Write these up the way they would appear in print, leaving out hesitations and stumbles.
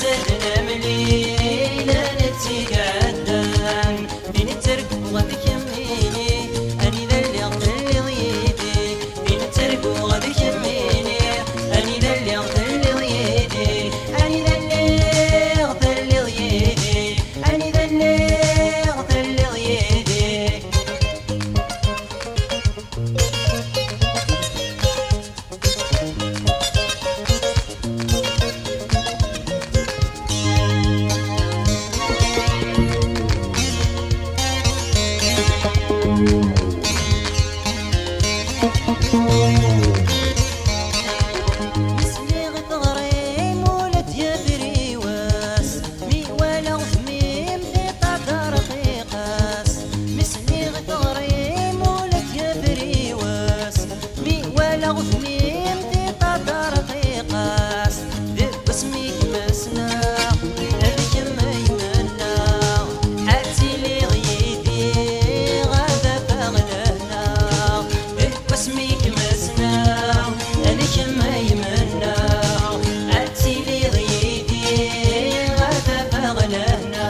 سدنا مليل نتي قدام بين ترك وغادي كميني اني ذا اللي غدلي ضيدي بين ترك وغادي كميني اني ذا اللي غدلي ضيدي اني ذا اللي غدلي ضيدي اني ذا اللي غدلي ضيدي مسلي غطغري مولد يا بريواس مي ولا غثميم في طاقة رقيقاس مسلي غطغري مولد يا بريواس مي ولا غثميم في طاقة رقيقاس ذب اسميك مسنا هذيك ما يمنا حاتي لي غيدي غادا فاغلهنا ذب اسميك مسنا هذيك ما يمنا حاتي لي غيدي غادا فاغلهنا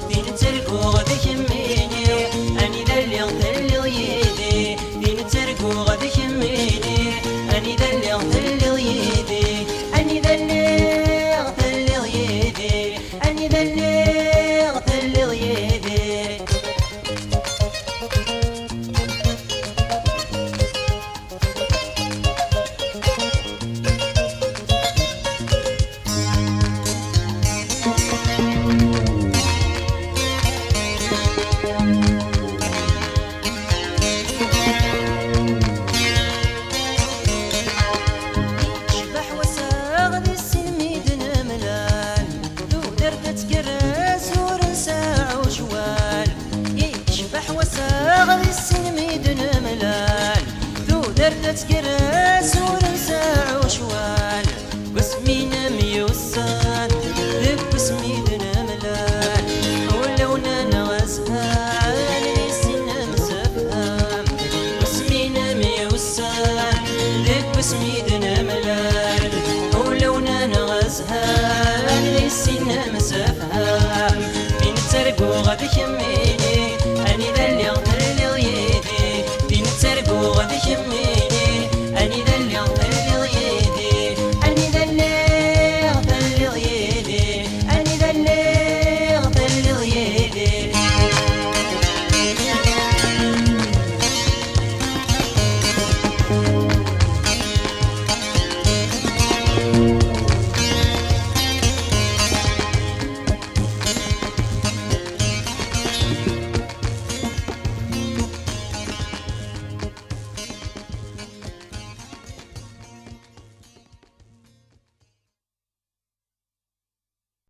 دين تركو غادي كميني اني ذا اللي غدلي ضيدي دين تركو غادي كميني اني ذا اللي غدلي ضيدي اني ذا اللي غدلي ضيدي اني ذا اللي غدلي ضيدي شبح وساغ ذي السلميد نملال لو درت تكرس ورنسى وشوال يشبح وساغ ذي السلميد نملال لو درت تكرس ورنسى وشوال قسمينا ميوسان ذب سميد نملال ولو نانا غزهان نسينا مسفهام قسمينا ميوسان ذب سميد نملال ولو نانا غزهان نسينا مسفهام